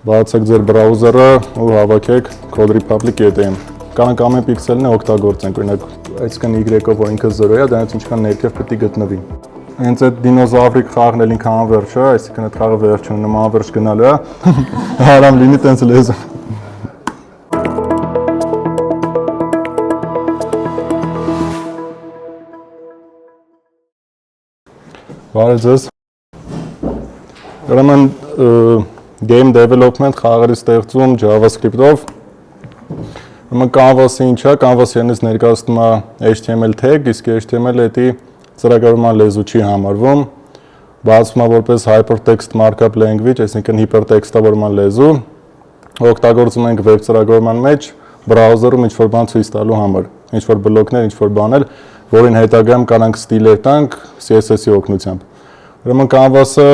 Բացեք ձեր բրաուզերը ու հավաքեք Code Republic ATM։ Կանանք ամեն պիքսելն է օգտագործենք, օրինակ, այսինքն Y-ով որ ինքը 0 է, դրանից ինչքան ներքև պետք է գտնվի։ Հենց այդ դինոզավրիկ խաղն էլ ինքը անվերջ է, այսինքն այդ խաղը վերջ ունի, նման անվերջ գնալու է։ Հարամ լինի տենց լեզու։ Բարև ձեզ։ Ուրեմն game development խաղերի ստեղծում JavaScript-ով։ Ուրեմն Canvas-ը ինչ է, Canvas-ը ինձ ներկայացնում է HTML tag, իսկ HTML-ը էդի ծրագրավորման լեզու չի համարվում։ Բացվում է որպես hypertext markup language, այսինքն հիպերտեքստավորման լեզու։ Օգտագործում ենք web ծրագրավորման մեջ browser-ում ինչ-որ բան ցույց տալու համար, ինչ-որ բլոկներ, ինչ-որ բաներ, որին հետագայում կարանք ստիլեր տանք CSS-ի օգնությամբ։ Ուրեմն Canvas-ը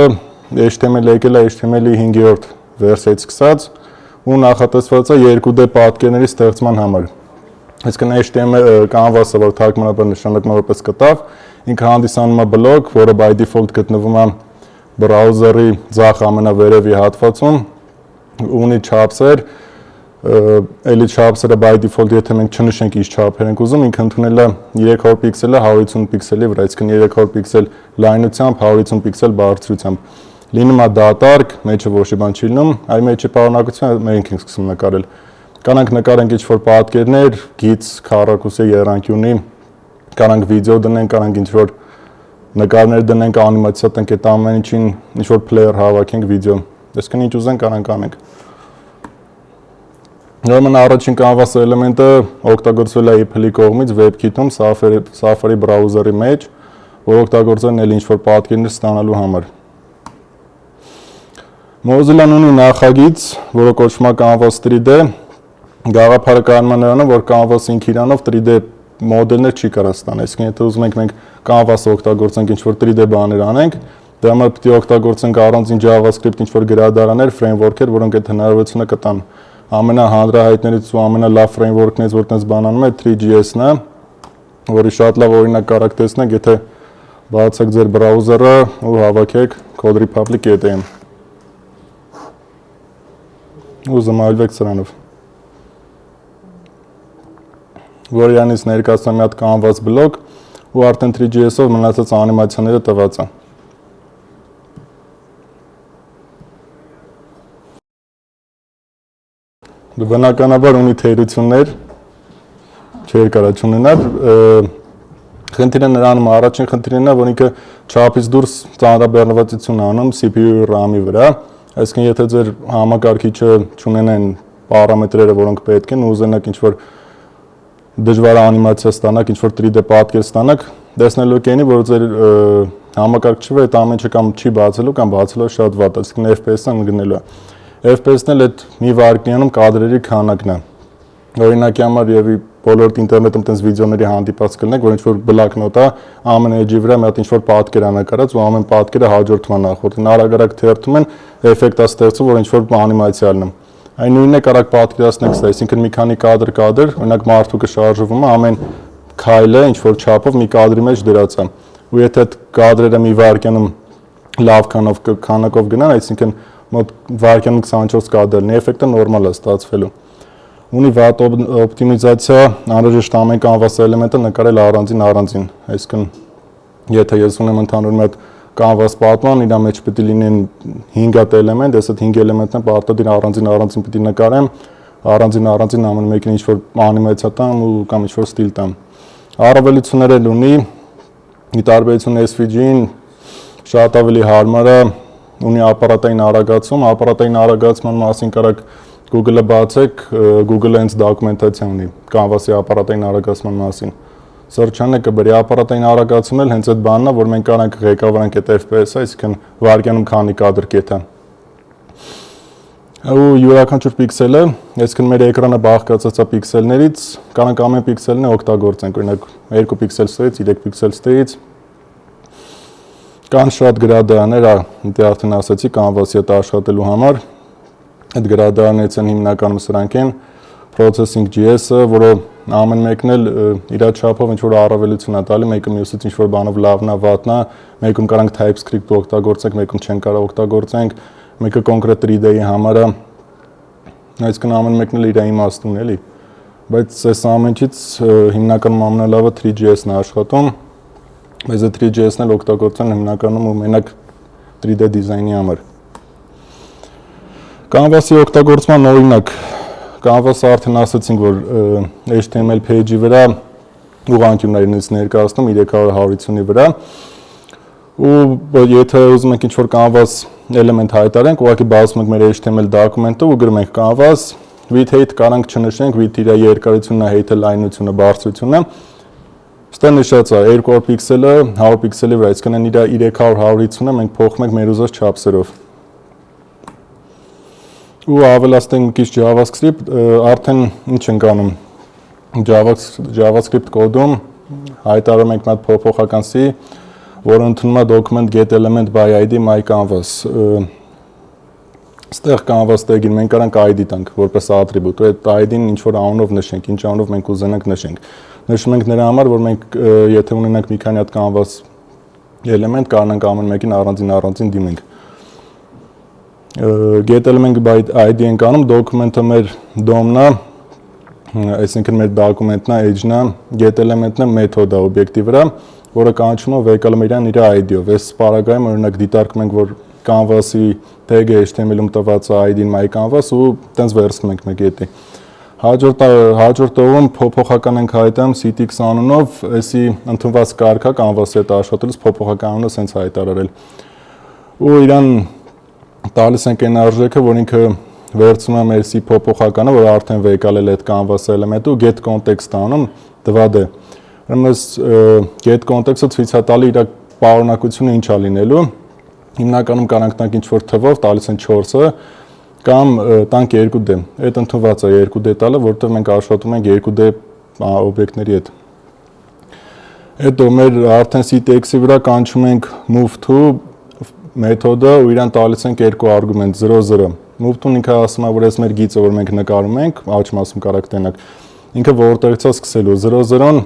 HTML եկել է HTML-ի 5-րդ վերսիայից սկսած ու նախատեսված է 2D պատկերների ստեղծման համար։ Այսինքն HTML Canvas-ը, որ թարգմանաբար նշանակում է որպես կտավ, ինքը հանդիսանում է բլոկ, որը by default գտնվում է բրաուզերի ձախ ամենավերևի հատվածում, ունի չափսեր, էլի չափսերը by default, եթե մենք չնշենք ինչ չափեր ենք ուզում, ինքը ընդունել է 300 պիքսելը 150 պիքսելի վրա, այսինքն 300 պիքսել լայնությամբ, 150 պիքսել բարձրությամբ։ Լինում է դատարկ, մեջը ոչ մի բան չի լինում, այ մեջի պարունակությունը մենք ենք սկսում նկարել։ Կանանք նկարենք ինչ-որ պատկերներ, գիծ, քառակուսի, եռանկյունի, կանանք վիդեո դնենք, կանանք ինչ-որ նկարներ դնենք, անիմացիա տնենք, այդ ամեն ինչին ինչ-որ player հավաքենք վիդեո։ Այսինքն ինչ ուզենք, կանանք անենք։ Ուրեմն առաջին Canvas էլեմենտը օգտագործվել է Apple-ի կողմից WebKit-ում, Safari բրաուզերի մեջ, որ օգտագործել են ինչ-որ պատկերներ ստանալու համար։ Mozilla-ն ունի նախագիծ, որը կոչվում է Canvas 3D, գաղափարը կայանում է նրանում, որ Canvas-ը ինքը իրանով 3D մոդելներ չի կարող ստանալ, այսինքն եթե ուզում ենք մենք Canvas-ը օգտագործենք ինչ-որ 3D բաներ անենք, դրա համար պետք է օգտագործենք առանձին JavaScript ինչ-որ գրադարաններ, framework-եր, որոնք այդ հնարավորությունը կտան։ Ամենահանրահայտներից ու ամենալավ framework-ներից, որ տես բան անում է 3GS-ն է, որի շատ լավ օրինակ կարաք տեսնենք, եթե բացեք ձեր բրաուզերը ու հավաքեք Code Republic ATM։ Ու զմայլվեք սրանով։ Որ իրանից ներկայացնում մի հատ Canvas բլոկ ու արդեն 3GS-ով մնացած անիմացիաները տված է։ Բնականաբար ունի թերություններ, չէր կարա չունենար, խնդիրը նրանում է, առաջին խնդիրն է, որ ինքը չափից դուրս ծանրաբեռնվածություն անում CPU-ի RAM-ի վրա, այսինքն եթե ձեր համակարգիչը չունենեն պարամետրերը, որոնք պետք են, ուզենաք ինչ-որ դժվար անիմացիա ստանաք, ինչ-որ 3D պատկեր ստանաք, տեսնելու կենի, որ ձեր համակարգիչը այդ ամեն ինչը կամ չի բացելու, կամ բացելու շատ վատ, այսինքն FPS-ը ընկնելու է։ FPS-ն էլ այդ մի վայրկյանում կադրերի քանակն է։ Օրինակի համար եւ բոլոր ինտերնետում տես վիդեոների հանդիպած կլինեք, որ ինչ-որ բլոկնոտ է, ամեն էջի վրա մի հատ ինչ-որ պատկեր է նկարած ու ամեն պատկերը հաջորդում է նախորդին։ Արագ-արագ թերթում են, էֆեկտ է ստեղծում, որ ինչ-որ անիմացիա լինի։ Այն նույնն է կարաք պատկերացնեք սա, այսինքն մի քանի կադր, օրինակ մարդու կշարժվում է, ամեն քայլը ինչ-որ չափով մի կադրի մեջ դրած է։ Ու եթե այդ կադրերը մի վայրկյանում լավ քանակով գնան, այսինքն մոտ վայրկյանում 24 կադրն է, էֆեկտը նորմալ է ստացվելու։ Ունի վատ օպտիմիզացիա, անհրաժեշտ ամեն Canvas էլեմենտը նկարել առանձին, այսինքն եթե ես ունեմ ընդհանուր մի հատ Canvas պատման, իր մեջ պետք է լինեն 5 հատ էլեմենտ, ես այդ 5 էլեմենտն պարտադիր առանձին պետք է նկարեմ, առանձին ամեն մեկին ինչ-որ անիմացիա տամ ու կամ ինչ-որ ստիլ տամ։ Առավելություններ էլ ունի, ի տարբերություն SVG-ին շատ ավելի հարմար է, ունի ապարատային արագացման մասին կարաք Google-ը բացեք, Google-ը հենց դոկումենտացիա ունի Canvas-ի ապարատային արագացման մասին։ Search-անը կբերի ապարատային արագացումն էլ հենց այդ բանն է, որ մենք կարանք ղեկավարենք այդ FPS-ը, այսինքն վայրկյանում քանի կադր կեթա։ Ու յուրաքանչյուր պիքսելը, այսինքն մեր էկրանը բաղկացած է պիքսելներից, կարանք ամեն պիքսելն օգտագործենք, օրինակ 2 պիքսել ստերից, 3 պիքսել ստերից։ Կան շատ գրադարաններ, դե արդեն ասացի, Canvas-ի հետ աշխատելու համար։ Այդ գրադարաններից են հիմնականում սրանք են Processing.js-ը, որը ամեն մեկն էլ իր չափով ինչ-որ առավելություն է տալի, մեկը մյուսից ինչ-որ բանով լավն է, վատն է, մեկում կարանք TypeScript օգտագործենք, մեկում չեն կարող օգտագործենք, մեկը կոնկրետ 3D-ի համար է, Այսինքն ամեն մեկն էլ իր իմաստուն էլի։ Բայց այս ամենից հիմնականում ամենալավը 3GS-ն է աշխատում։ Բայց այդ 3GS-ն էլ օգտագործեն հիմնականում ու մենակ 3D դիզայնի համար։ Canvas-ի օգտագործման օրինակ Canvas-ը արդեն ասացինք, որ HTML page-ի վրա ուղղանկյուններ ներկայացնում 300-150-ի վրա։ Ու եթե ուզում ենք ինչ-որ Canvas element հայտարենք, ուղղակի բացում ենք մեր HTML դոկումենտը ու գրում ենք Canvas with height կարանք չնշենք, with իր երկարությունն է, height-ը լայնությունը, բարձրությունը։ Ստե նշած է 200 պիքսելը 100 պիքսելի վրա, այսինքն իր 300-150-ը մենք փոխում ենք մեր ուզած չափսերով։ Ու ավելացնենք մի քիչ JavaScript, արդեն ինչ ենք անում JavaScript կոդում հայտարարում ենք մի փոփոխական C, որը ընդունում է document get element by id my canvas։ Ստեղ canvas tag-ին մենք կարանք id տանք որպես attribute, այդ id-ն ինչ որ անունով նշենք, ինչ անունով մենք ուզենանք նշենք։ Նշում ենք նրա համար, որ մենք եթե ունենանք մի քանի հատ canvas element, կարողանանք ամեն մեկին առանձին դիմենք։ Get element by id ենք անում, document-ը մեր DOM-ն է, այսինքն մեր document-ն է, edge-ն է, get element-ն է method-ը օբյեկտի վրա, որը կանչում է վեկալում իրան իր ID-ով։ Այս պարագայում օրինակ դիտարկում ենք, որ Canvas-ի tag-ը HTML-ում տված է ID-ն my canvas ու տենց վերցնում ենք մեկ հետի։ Հաջորդ օրում փոփոխական ենք հայտարարում ctx անունով, այսի ընդունված կարգա Canvas-ի հետ աշխատելուց փոփոխական անունը սենց հայտարարել։ Ու իրան տալիս ենք այն արժեքը, որ ինքը վերցնում է մեր C փոփոխականը, որ արդեն վեկալել է այդ Canvas էլեմենտը ու get context անում տվադ է։ Ուրեմն get context-ը ցույց է տալի իր պարունակությունը ինչ է լինելու։ Հիմնականում կարանք տանք ինչ-որ թվով, տալիս են 4-ը կամ տանք 2D։ Այդ ընդունված է 2D տալը, որովհետև մենք աշխատում ենք 2D օբյեկտների հետ։ Հետո մեր արդեն ctx-ի վրա կանչում ենք move to մեթոդը ու իրան տալիս ենք երկու արգումենտ 0-0։ Move to-ն ինքը ասում է, որ այս մեր գիծը, որ մենք նկարում ենք, աջ մասում կարաք տենակ, ինքը որտեղից է սկսելու 0-0-ն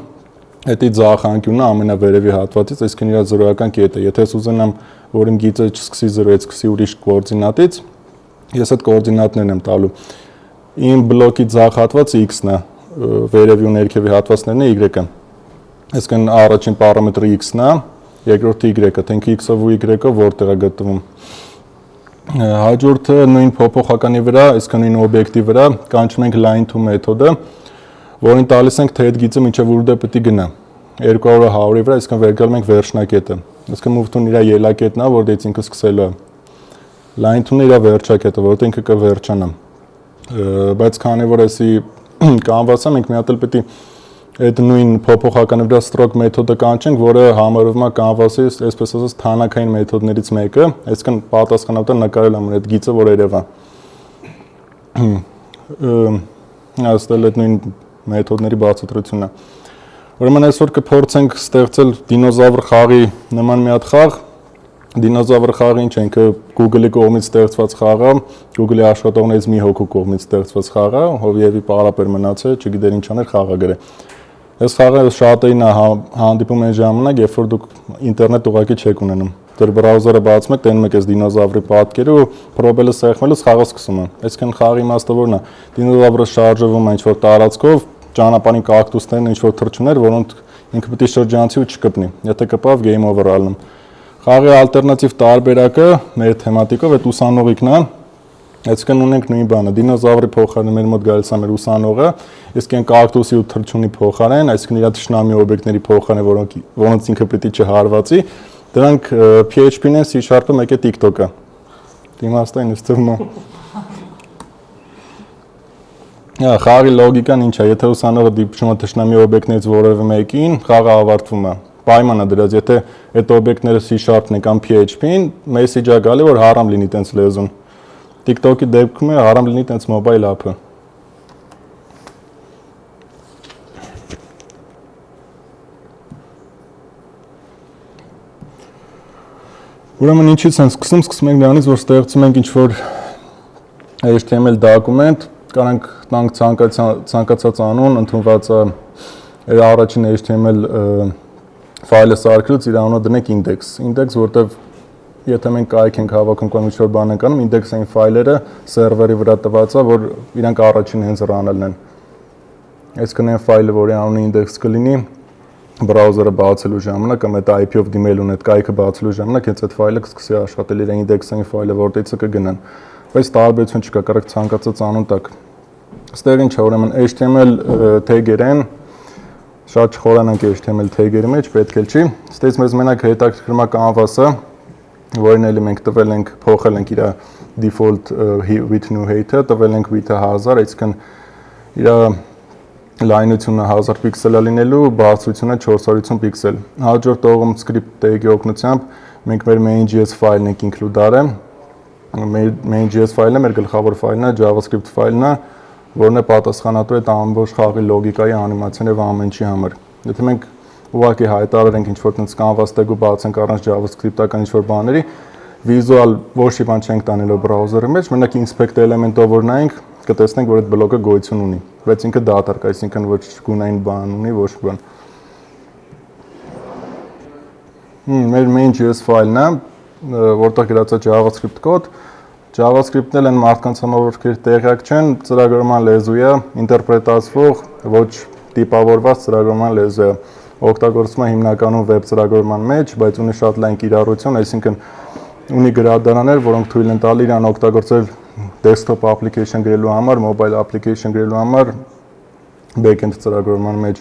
Էդի ձախ անկյունն ամենավերևի հատվածից, այսինքն իր զրոյական կետը։ Եթե ես ուզենամ, որ իմ գիծը չսկսի 0-ից, սկսի ուրիշ կոորդինատից, ես այդ կոորդինատներն եմ տալու։ Իմ բլոկի ձախ հատվածը x-ն է, վերևի ու ներքևի հատվածներն է y-ը։ Այսինքն առաջին պարամետրը x-ն է, երկրորդը y-ը, թե x-ով ու y-ով որտեղ է գտնվում։ Հաջորդը նույն փոփոխականի վրա, այսինքն նույն օբյեկտի վրա կանչում ենք line to մեթոդը, որին տալիս ենք, թե այդ գիծը մինչև ուր դե պետք է գնա։ 200-ը 100-ի վրա, այսինքն վերգալում ենք վերջնակետը։ Այսինքն move to-ն իր ելակետն է, որտեղից ինքը սկսելու է։ Line to-ն իր վերջակետը, որտեղ ինքը կվերջանա։ Բայց քանի որ էսի Canvas-ը մենք մի հատ էլ պետք է այդ նույն փոփոխականի վրա stroke մեթոդը կանչենք, որը համարվում է Canvas-ի, այսպես ասած, թանաքային մեթոդներից մեկը, այսինքն պատասխանատու նկարել ամեն այդ գիծը, որ երևա։ Այստեղ այդ նույն մեթոդների բացատրությունն է։ Ուրեմն այսօր կփորձենք ստեղծել դինոզավր խաղի նման մի հատ խաղ։ Դինոզավր խաղը ինչ է, ինքը Google-ի կողմից ստեղծված խաղ է, Google-ի աշխատողներից մի հոգու կողմից ստեղծված խաղ է, Հովիևի պարապ էր մնացել, չգիտեր ինչ աներ, խաղը գրե։ Այս խաղը շատերին է հանդիպում այն ժամանակ, երբ որ դուք ինտերնետ ուղղակի չեք ունենում։ Ձեր բրաուզերը բացում եք, տենում եք այս դինոզավրի պատկերը ու պրոբելը սեղմելուց խաղը սկսում է։ Այսինքն խաղի իմաստը որն է։ Դինոզավրը շարժվում է ինչ-որ տարածքով, ճանապարհին կակտուսներն ինչ-որ թռչուններ, որոնք ինքը պետք է շրջանցի ու չկպնի։ Եթե կպավ, game over ալնում։ Խաղի ալտերնատիվ տարբերակը մեր թեմատիկով այդ ուսանողիկն է։ Այսինքն ունենք նույն բանը, դինոզավրի փոխարեն մեր մոտ գալիս է մեր ուսանողը, իսկ այն կակտուսի ու թռչունի փոխարեն, այսինքն իր թշնամի օբյեկտների փոխարեն, որոնց ինքը պետք է չհարվածի, դրանք PHP-ն են, C#-ը, մեկ է TikTok-ը։ Դիմաստային ինձ թվում է։ Խաղի լոգիկան ինչ է, եթե ուսանողը դիպչում է թշնամի օբյեկտներից որևէ մեկին, խաղը ավարտվում է։ Պայմանը դրած, եթե այդ օբյեկտները C#-ն է կամ PHP-ն, message-ը գալի, որ հարամ լինի տենց լեզուն։ TikTok-ի դեպքում է հարամ լինի տենց mobile app-ը։ Ուրեմն ինչից են սկսում ենք նրանից, որ ստեղծում ենք ինչ-որ HTML դոկումենտ, կարանք տանք ցանկացած անուն, ընդունված է առաջին HTML ֆայլը սարքելուց իր անունը դնենք index, որտեղ եթե մենք կայք ենք հավաքում կամ ինչ-որ բան ենք անում, ինդեքսային ֆայլերը սերվերի վրա տված է, որ իրանք առաջին հենց run-ելն են։ Այսինքն այն ֆայլը, որի անունը index կլինի, բրաուզերը բացելու ժամանակ կամ այդ IP-ով դիմելուն այդ կայքը բացելու ժամանակ հենց այդ ֆայլը կսկսի աշխատել իր ինդեքսային ֆայլը, որտեղից կգնան։ Բայց տարբերություն չկա, կարող ցանկացած անուն տակ։ Ստեղ ինչ է, ուրեմն HTML tag-եր են, շատ չխորանանք HTML tag-երի մեջ, պետք էլ չի։ Ստեղից մեզ մենակ հետաքրքրում է canvas-ը, որին էլի մենք տվել ենք, փոխել ենք իր default width-ն ու height-ը, տվել ենք width-ը 1000, այսինքն իր լայնությունը 1000 պիքսել է լինելու, բարձրությունը 450 պիքսել։ Հաջորդ օղում script tag-ի օգնությամբ մենք մեր main.js ֆայլն ենք include արել։ Main.js ֆայլն է, մեր գլխավոր ֆայլն է, JavaScript ֆայլն է, որն է պատասխանատու այդ ամբողջ խաղի լոգիկայի, անիմացիան եւ ամեն ինչի համար։ Եթե մենք ուղղակի հայտարարենք ինչ-որ տենց canvas tag-ը բացենք առանց JavaScript-ական ինչ-որ բաների, visual ոչ մի բան չենք տանելով բրաուզերի մեջ, մենակ inspect element-ով որ նայենք, կտեսնենք, որ այդ բլոկը գոյություն ունի, բայց ինքը դատարկ, այսինքն ոչ գունային բան ունի, ոչ բան։ Մեր main.js ֆայլն է, որտեղ գրած է JavaScript կոդ, JavaScript-ն էլ են մարդկանց համար որ տեղյակ չեն, ծրագրման լեզու է, ինտերպրետացվող, ոչ տիպավորված ծրագրման լեզու է, օգտագործվում է հիմնականում վեբ ծրագրման մեջ, բայց ունի շատ լայն կիրառություն, այսինքն ունի գրադարաններ, որոնք թույլ են տալի իրան օգտագործել desktop application գրելու համար, mobile application գրելու համար, backend ծրագրման մեջ։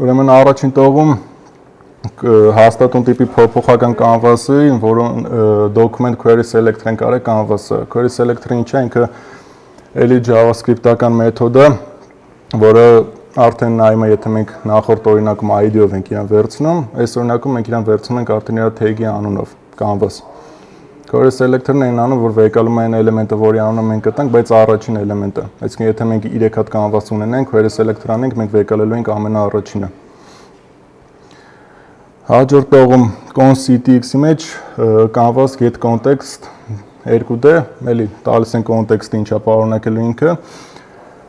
Ուրեմն առաջին տողում հաստատուն տիպի փոփոխական canvas-ը, որոնց document query selector ենք արել canvas-ը։ Query selector-ը ինչ է, ինքը էլի JavaScript-ական մեթոդ է, որը արդեն նայում է, եթե մենք նախորդ օրինակում ID-ով ենք իրան վերցնում, այս օրինակում մենք իրան վերցնում ենք արդեն իր tag-ի անունով, canvas։ Query selector-ն այն անուն, որ վեկալում է այն էլեմենտը, որի անունը մենք կտանք, բայց առաջին էլեմենտը։ Այսինքն եթե մենք 3 հատ canvas ունենենք, query selector անենք, մենք վեկալելու ենք ամենաառաջինը։ Հաջորդ տողում const.ctx-ի մեջ canvas get context 2D, էլի տալիս են context-ը ինչա պարունակելու ինքը։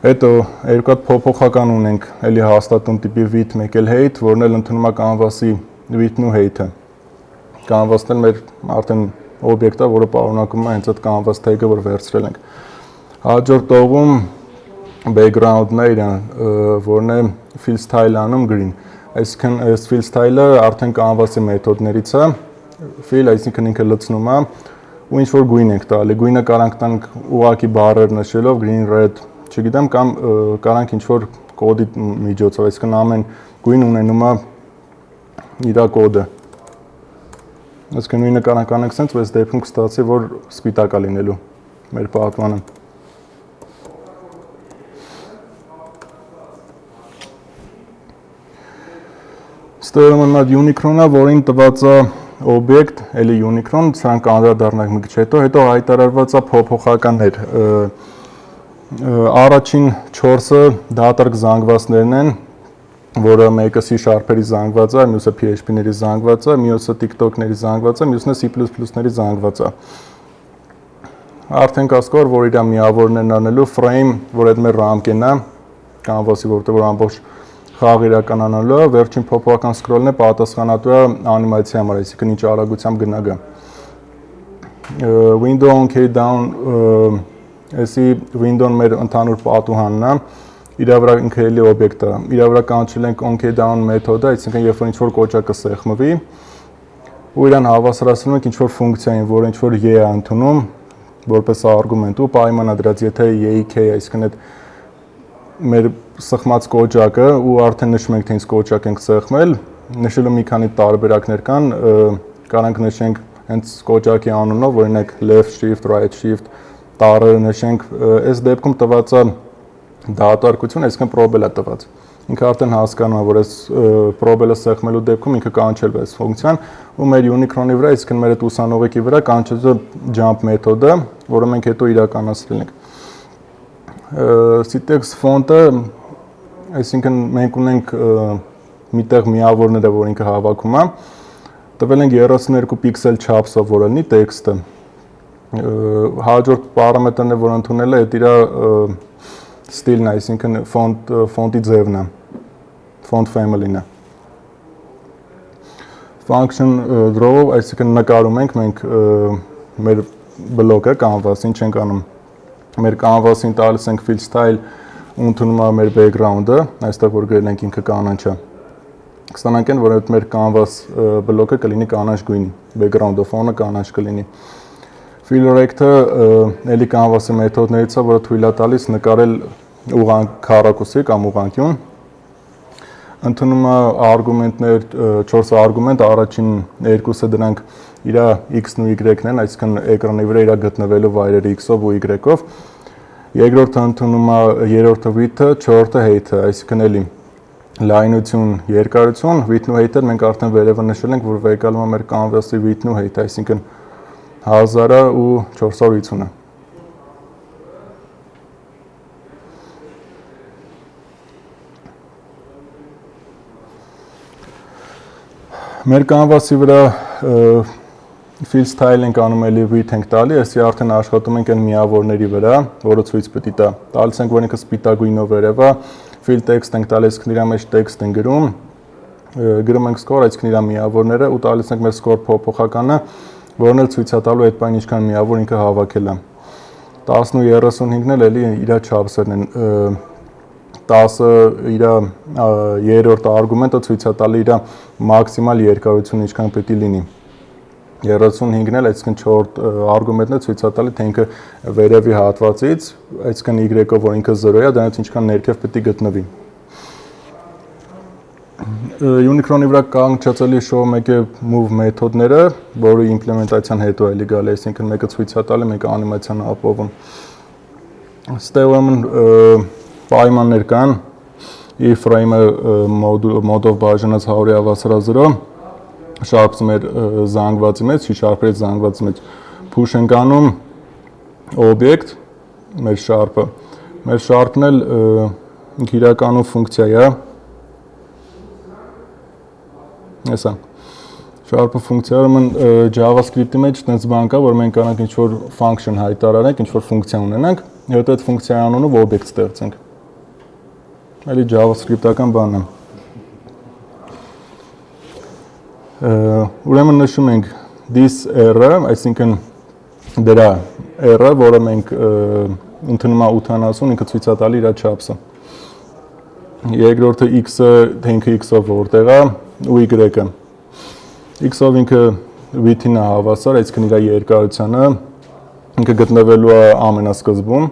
Հետո երկու հատ փոփոխական ունենք, էլի հաստատուն տիպի width, մեկ էլ height, որն էլ ընդունում է canvas-ի width-ն ու height-ը։ Canvas-ն էլ մեր արդեն օբյեկտ է, որը պարունակում է հենց այդ canvas tag-ը, որ վերցրել ենք։ Հաջորդ տողում background-ն է իրան, որն է fill style անում green։ Այսինքն այս fill style-ը արդեն canvas-ի մեթոդներից է, fill, այսինքն ինքը լցնում է, ու ինչ որ գույն ենք տալի, գույնը կարանք տանք ուղղակի բառեր նշելով, green, red, չգիտեմ, կամ կարանք ինչ որ կոդի միջոցով, այսինքն ամեն գույն ունենում է իր կոդը։ Այսինքն նույնը կարանք անենք սենց, բայց դեպքում կստացի, որ սպիտակ է լինելու մեր պատմանը։ Ստորը մնադ Unicron-ը, որին տված է օբյեկտ, էլի Unicron, սրանք անդրադառնանք մի քիչ հետո հայտարարված է փոփոխականներ։ Առաջին 4-ը դատարկ զանգվածներն են, որը մեկը C#-երի զանգված է, մյուսը PHP-ների զանգված է, մյուսը TikTok-ների զանգված է, մյուսն է C++-ների զանգված է։ Արդեն կասկոր, որ իր միավորներն անելու frame, որ այդ մեր ռամկեն է, canvas-ի որտեղ որ ամբողջ խաղ իրականանալու է, վերջին փոփոխական scroll-ն է պատասխանատու է անիմացիայի համար, այսինքն ինչ արագությամբ գնա գա։ Window on key down, այսի window-ն մեր ընդհանուր պատուհանն է, իր վրա ինքը էլի օբյեկտ է։ Իր վրա կանչել ենք on key down մեթոդը, այսինքն երբ որ ինչ որ կոճակը սեղմվի, ու իրան հավասարացնում ենք ինչ որ ֆունկցիային, որը ինչ որ y է ընդունում, որպես արգումենտ ու պայմանա դրած, եթե y-ի k, այսինքն այդ մեր սխմած կոճակը ու արդեն նշում ենք թե ինչ կոճակ ենք սեղմել, նշելու մի քանի տարբերակներ կան, կարանք նշենք հենց կոճակի անունով, օրինակ left shift, right shift, տառը նշենք, այս դեպքում տված է դատարկություն, այսինքն probel է տված։ Ինքը արդեն հասկանում է, որ այս probel-ը սեղմելու դեպքում ինքը կանչել է այս ֆունկցիան ու մեր Unicron-ի վրա, այսինքն մեր այդ ուսանողիկի վրա կանչել է jump մեթոդը, որը մենք հետո իրականացրել ենք։ Syntax font-ը, այսինքն մենք ունենք միտեղ միավորները, որ ինքը հավաքում է, տվել ենք 32 պիքսել չափսով, որ լինի տեքստը։ Հաջորդ պարամետրն է, որ ընդունել է, այդ իր ստիլն է, այսինքն ֆոնտի ձևն է, font family-ն է։ function draw-ով, այսինքն նկարում ենք մենք մեր բլոկը canvas-ին չենք անում։ Մեր canvas-ին տալիս ենք fill style ու ընդունում է մեր background-ը, այստեղ որ գրել ենք ինքը կանաչ է։ Կստանանք են, որ այդ մեր canvas բլոկը կլինի կանաչ գույնի, background-ը ֆոնը կանաչ կլինի։ Fill rect-ը էլի canvas-ի մեթոդներից է, որը թույլ է տալիս նկարել քառակուսի կամ ուղղանկյուն։ Ընդունում է արգումենտներ, 4 արգումենտ, առաջին երկուսը դրանք իր x-ն ու y-ն են, այսինքն էկրանի վրա իր գտնվելու վայրերը x-ով ու y-ով։ Երկրորդը ընդունում է երրորդը width-ը, չորրորդը height-ը, այսինքն էլի լայնություն, երկարություն, width-ն ու height-ը մենք արդեն վերևը նշել ենք, որ վեկալում է մեր canvas-ի width-ն ու height-ը, այսինքն 1000-ը ու 450-ը։ Մեր canvas-ի վրա fill style ենք անում էլի width ենք տալի, այսի արդեն աշխատում ենք այն միավորների վրա, որը ցույց պետք է տա։ Տալիս ենք, որ ինքը սպիտակ գույնով վերև է, fill text ենք տալիս, այսինքն իր մեջ text ենք գրում, գրում ենք score, այսինքն իր միավորները ու տալիս ենք մեր score փոփոխականը, որն էլ ցույց է տալու այդ բան ինչքան միավոր ինքը հավաքել է։ 10 ու 35-ն էլ էլի իր չափսերն են, 10-ը իր երրորդ արգումենտը ցույց է տալի իր մաքսիմալ երկարությունը ինչքան պետք է լինի։ 35-ն էլ, այսինքն 4 արգումենտն է ցույց է տալի, թե ինքը վերևի հատվածից, այսինքն y-ով, որ ինքը 0 է, դրանից ինչքան ներքև պետք է գտնվի։ Unicron-ի վրա կանգնեցելի շոու մեկը move մեթոդները, որը իմպլեմենտացիան հետո էլի գալի, այսինքն մեկը ցույց է տալի, մեկը անիմացիան ապովում։ Ստե ուրեմն պայմաններ կան, if-frame-ը մոդով բաժանած 100-0, շարպսում էր զանգվածի մեջ, շարպերից զանգվածի մեջ, push ենք անում օբյեկտ, մեր շարպը, մեր շարպն էլ իրականում ֆունկցիա է, հեսա, շարպը ֆունկցիա, ուրեմն JavaScript-ի մեջ տենց բան կա, որ մենք կանանք ինչ-որ function հայտարարենք, ինչ-որ ֆունկցիա ունենանք, հետո այդ ֆունկցիայի անունով օբյեկտ ստեղծենք։ Էլի JavaScript-ական բան է։ Ուրեմն նշում ենք this r-ը, այսինքն դրա r-ը, որը մենք ընդունում է 80, ինքը ցույց է տալի իր չափսը։ Երկրորդը x-ը, թե ինքը x-ով որտեղ է, ու y-ը։ X-ով ինքը width-ին է հավասար, այսինքն իր երկարությանը, ինքը գտնվելու է ամենասկզբում։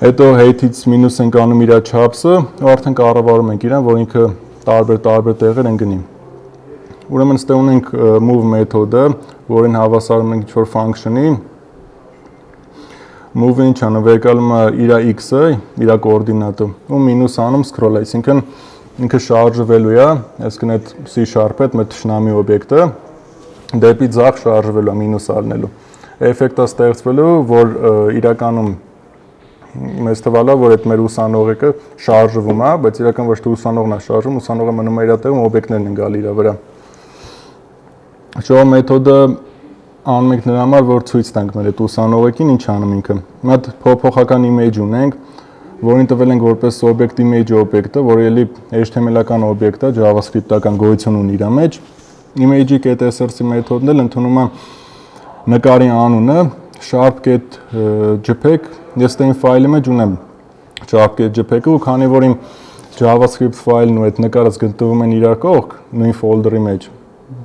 Հետո height-ից մինուս ենք անում իր չափսը, ու արդեն կառավարում ենք իրան, որ ինքը տարբեր տեղեր են գնի։ Ուրեմն ստե ունենք move մեթոդը, որին հավասարում ենք ինչ-որ function-ի։ Move-ը ինչ անում, վերկալում է իր x-ը, իր կոորդինատը, ու մինուս անում scroll, այսինքն ինքը շարժվելու է, այսինքն այդ C# այդ մեր թշնամի օբյեկտը դեպի ձախ շարժվելու է, մինուս առնելու։ Էֆեկտը ստեղծվելու, որ իրականում մեզ թվալա, որ այդ մեր ուսանողիկը շարժվում է, բայց իրական ոչ թե ուսանողն է շարժվում, ուսանողը մնում է իր տեղում, օբյեկտներն են գալի իր վրա։ Show մեթոդը անում ենք նրա համար, որ ցույց տանք մեր այդ ուսանողիկին ինչ անում ինքը։ Մի հատ փոփոխական image ունենք, որին տվել ենք որպես object image օբյեկտը, որը էլի HTML-ական օբյեկտ է, JavaScript-ական գոյություն ունի իր մեջ։ Image.src մեթոդն էլ ընդունում է նկարի անունը, sharp.jpg, ես այն ֆայլի մեջ ունեմ sharp.jpg-ը ու քանի որ իմ JavaScript ֆայլն ու այդ նկարած գտնվում են իրար կողք, նույն ֆոլդերի մեջ,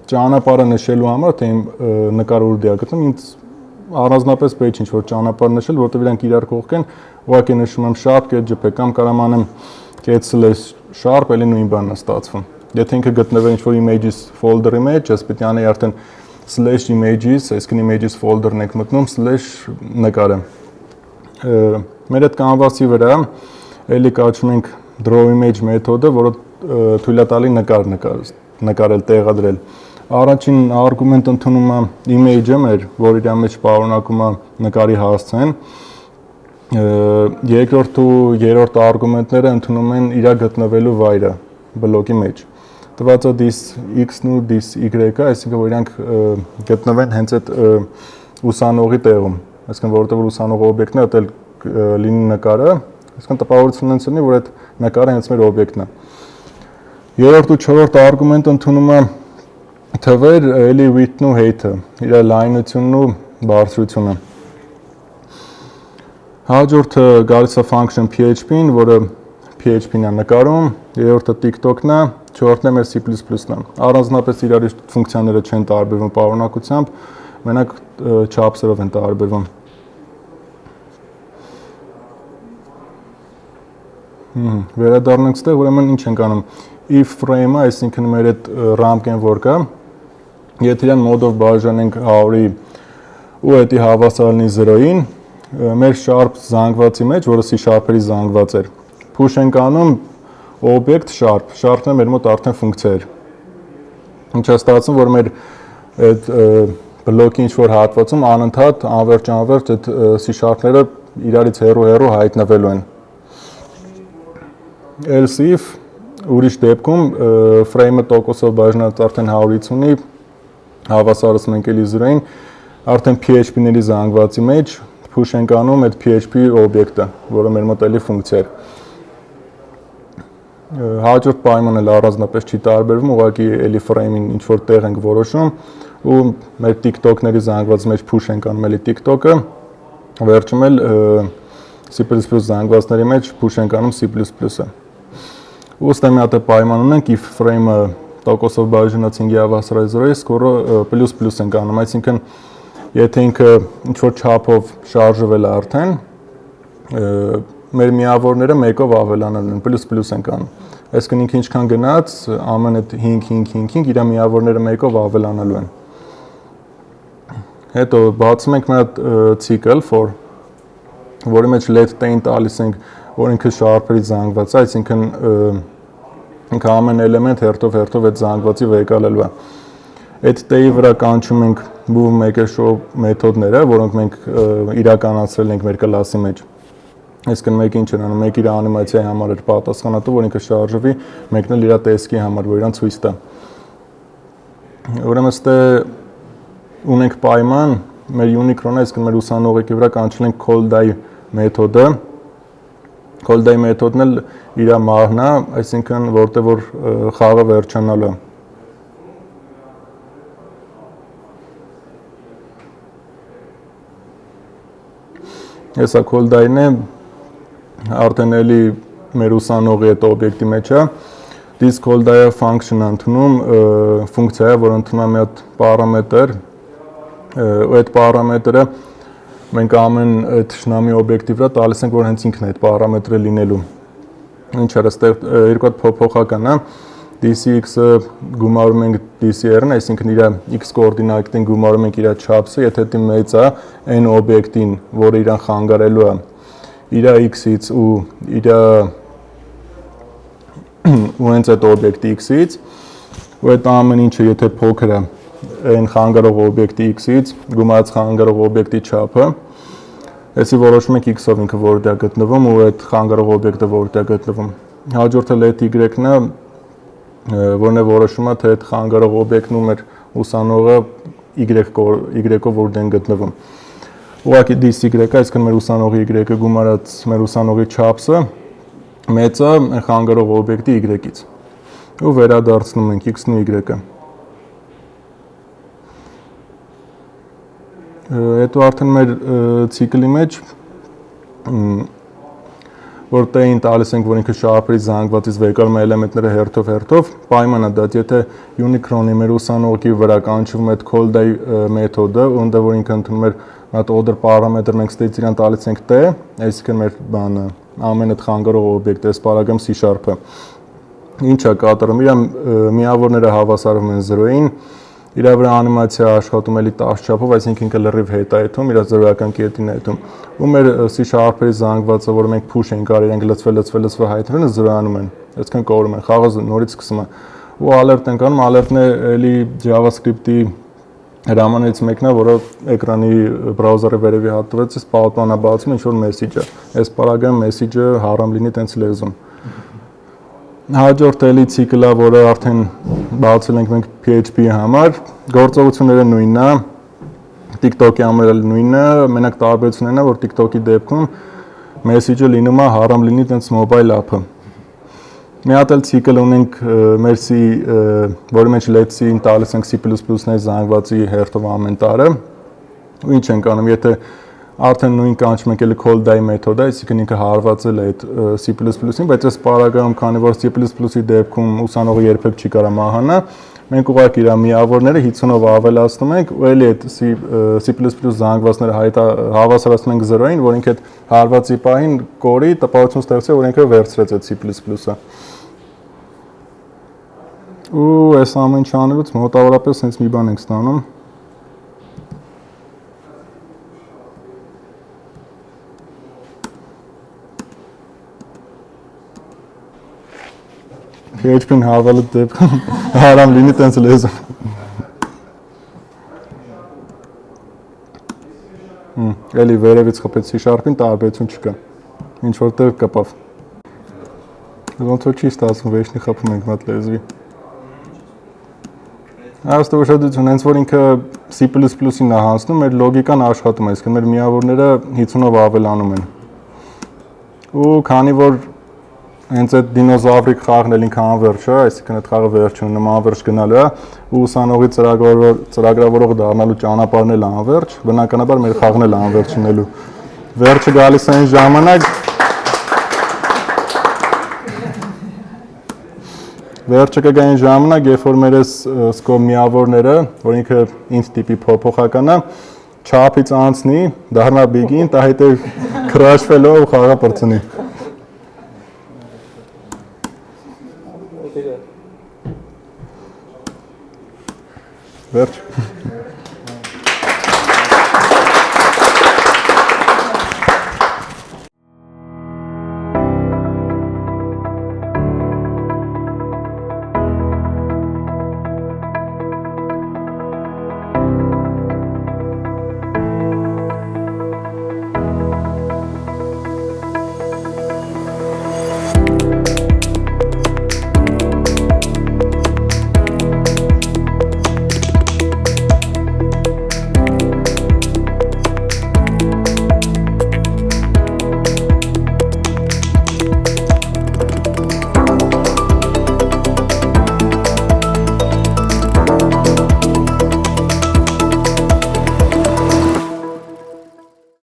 ճանապարհը նշելու համար, թե իմ նկարը ուր դիա գտնում, ինձ առանձնապես պետք ինչ որ ճանապարհ նշել, որտեղ իրանք իրար կողք են, ուղղակի նշում եմ sharp.jpg կամ կարամ անեմ /sharp, էլի նույն բանն է ստացվում։ Եթե ինքը գտնվի ինչ որ images ֆոլդերի մեջ, ես պետք է անեի արդեն /images, այսինքն images folder-ն եք մտնում /նկարը։ Մեր այդ canvas-ի վրա էլի կաչում ենք draw image մեթոդը, որը թույլ է տալի նկարել, տեղադրել։ Առաջին արգումենտ ընդունում է image-ը մեր, որ իր մեջ պարունակում է նկարի հասցեն։ Երկրորդ ու երրորդ արգումենտները ընդունում են իր գտնվելու վայրը բլոկի մեջ։ Տված է this x-ն ու this y-ը, այսինքն որ իրանք գտնվեն հենց այդ ուսանողի տեղում, այսինքն որտեղ որ ուսանողի օբյեկտն է, այդել լինի նկարը, այսինքն տպավորությունն ունի, որ այդ նկարը հենց մեր օբյեկտն է։ Երրորդ ու չորրորդ արգումենտը ընդունում է թվեր էլի width-ն ու height-ը, իր լայնությունն ու բարձրությունը։ Հաջորդը գալիս է function PHP-ն, որը PHP-ն է նկարում, երրորդը TikTok-ն է, չորրորդն է մեր C++-ն է։ Առանձնապես իրար ֆունկցիաները չեն տարբերվում պարունակությամբ, մենակ չափսերով են տարբերվում։ Վերադառնանք ստեղ, ուրեմն ինչ ենք անում։ If frame-ը, այսինքն մեր այդ ramp-ն որ կա, եթե իրան մոդով բաժանենք 100-ի ու հետի հավասար լինի 0-ին, մեր sharp զանգվածի մեջ, որը C#-երի զանգված էր, push ենք անում object sharp, sharp-ն է մեր մոտ արդեն ֆունկցիա էր։ Ինչ է ստացվում, որ մեր այդ բլոկի ինչ-որ հատվածում անընդհատ անverջ այդ C#-ները իրարից հեռու հայտնվելու են։ Else if ուրիշ դեպքում frame-ը տոկոսով բաժանած արդեն 150-ի հավասարացնում ենք էլի 0-ին, արդեն PHP-ների զանգվածի մեջ push ենք անում այդ PHP օբյեկտը, որը մեր մոտ էլի ֆունկցիա էր։ Հաջորդ պայմանը առանձնապես չի տարբերվում, ուղղակի էլի frame-ին ինչ-որ տեղ ենք որոշում ու մեր TikTok-ների զանգվածի մեջ push ենք անում էլի TikTok-ը, վերջում էլ C++ զանգվածների մեջ push ենք անում C++-ը։ Ուստի մի հատ պայման ունենք, if frame-ը տոկոսով բաժանած 5-ի հավասար է 0-ի, score-ը ++ ենք անում, այսինքն եթե ինքը ինչ-որ չափով շարժվել է արդեն, մեր միավորները 1-ով ավելանալու են, ++ ենք անում։ Այսինքն ինքը ինչքան գնաց, ամեն այդ 5 իր միավորները 1-ով ավելանալու են։ Հետո բացում ենք մի հատ cycle for, որի մեջ let t-ին տալիս ենք, որ ինքը sharp-երի զանգված է, այսինքն ինքը ամեն էլեմենտ հերթով այդ զանգվածի վեկալելու է։ Այդ t-ի վրա կանչում ենք move maker show մեթոդները, որոնք մենք իրականացրել ենք մեր կլասի մեջ։ Այսինքն մեկը ինչ են անում, մեկը իր անիմացիայի համար էր պատասխանատու, որ ինքը շարժվի, մեկն էլ իր տեսքի համար, որ իրան ցույց տա։ Ուրեմն ստե ունենք պայման, մեր Unicron-ը, այսինքն մեր ուսանողի վրա կանչել ենք call-die մեթոդը։ Call-die մեթոդն էլ իր մարմնն է, այսինքն որտեղ որ խաղը վերջանալու է։ Հեսա call-die-ն է, արդեն էլի մեր ուսանողի այդ օբյեկտի մեջ է։ This call-die function-ը ընդունում ֆունկցիա է, որ ընդունում է մի հատ պարամետր, ու այդ պարամետրը մենք ամեն թշնամի օբյեկտի վրա տալիս ենք, որ հենց ինքն է այդ պարամետրը լինելու։ Ինչ էր, այստեղ երկու հատ փոփոխական է, dcx-ը գումարում ենք dcr-ն, այսինքն իր x կոորդինատին գումարում ենք իր չափսը, եթե դա մեծ է n օբյեկտին, որը իրան խանգարելու է իր x-ից ու իր ու հենց այդ օբյեկտի x-ից, ու այդ ամեն ինչը եթե փոքր է n խանգարող օբյեկտի x-ից, գումարած խանգարող օբյեկտի չափը, այսի որոշում ենք x-ով ինքը որտեղ է գտնվում ու այդ խանգարող օբյեկտը որտեղ է գտնվում։ Հաջորդը let y-ն է, որն է որոշում է, թե այդ խանգարող օբյեկտն ու մեր ուսանողը y-ով որտեղ են գտնվում։ Ուղղակի dcy-ը, այսինքն մեր ուսանողի y-ը գումարած մեր ուսանողի չափսը մեծ է խանգարող օբյեկտի y-ից։ Ու վերադարձնում ենք x-ն ու y-ը։ Հետո արդեն մեր ցիկլի մեջ որ t-ին տալիս ենք, որ ինքը sharp-երի զանգվածից վեկալում է էլեմենտները հերթով, պայմանը դա, եթե Unicron-ի մեր ուսանողի վրա կանչվում այդ call-die մեթոդը, որտեղ որ ինքը ընդունում էր այդ order պարամետր, մենք ստից իրան տալիս ենք t, այսինքն մեր բանը ամեն այդ խանգարող օբյեկտը, այս պարագայում C#-ը։ Ինչ է կատարում, իր միավորները հավասարվում են 0-ին, իր վրա անիմացիա աշխատում էլի 10 չափով, այսինքն ինքը լրիվ հետ է եթում, իր զրոյական կետին է եթում։ Ու մեր C#-երի զանգվածը, որը մենք push ենք արել, ենք լցվել հայտնվել, զրոյանում են, այսինքն կորում են, խաղը նորից սկսում է։ Ու alert ենք անում, alert-ն է էլի JavaScript-ի հրամաններից մեկն է, որը էկրանի բրաուզերի վերևի հատվեց, պատմանաբացում ինչ-որ message է։ Այս պարագայում message-ը հարամ լինի տենց լեզուն։ Հաջորդ էլի ցիկլը, որը արդեն բացել ենք մենք PHP-ի համար, գործողությունները նույնն է, TikTok-ի համար էլ նույնն է, մենակ տարբերությունն է, որ TikTok-ի դեպքում message-ը լինում է հարամ լինի տենց mobile app-ը։ Մի հատ էլ ցիկլ ունենք մեր C, որի մեջ let C-ին տալիս ենք C++-ներ զանգվածի հերթով ամեն տարը։ Ու ինչ ենք անում, եթե արդեն նույն կանչում ենք էլի call die մեթոդը, այսինքն ինքը հարվածել է այդ C++-ին, բայց այս պարագայում, քանի որ C++-ի դեպքում ուսանողը երբեք չի կարող մահանա, մենք ուղղակի իր միավորները 50-ով ավելացնում ենք, ու էլի այդ C++ զանգվածները հավասարացնում ենք 0-ին, որ ինքը այդ հարվածի պահին կորի տպավորություն ստեղծի, որ ինքը վերցրեց այդ C++-ը։ Ու այս ամեն ինչ անելուց մոտավորապես հենց մի բան ենք ստանում։ PHP-ն հավալը դեպքում հարամ լինի տենց լեզու։ Էլի վերևից խփեց C#-ին, տարբերություն չկա։ Ինչ որտեղ կպավ։ Ոնց որ չի ստացվում, վերջնի խփում ենք մատ լեզվի։ Այստեղ ուշադրություն, հենց որ ինքը C++-ին է հանցնում, մեր լոգիկան աշխատում է, այսինքն մեր միավորները 50-ով ավելանում են։ Ու քանի որ հենց այդ դինոզավրիկ խաղն էլ ինքը անվերջ է, այսինքն այդ խաղը վերջ ունի, նման անվերջ գնալու է, ու ուսանողի ծրագրավորող դառնալու ճանապարհն էլ անվերջ, բնականաբար մեր խաղն էլ անվերջ ունելու։ Վերջը գալիս է այն ժամանակ, երբ որ մեր այս սկո միավորները, որ ինքը int տիպի փոփոխական է, չափից անցնի, դառնա big-ին, դա հետո crash-վելով խաղը բրցնի։ Վերջ։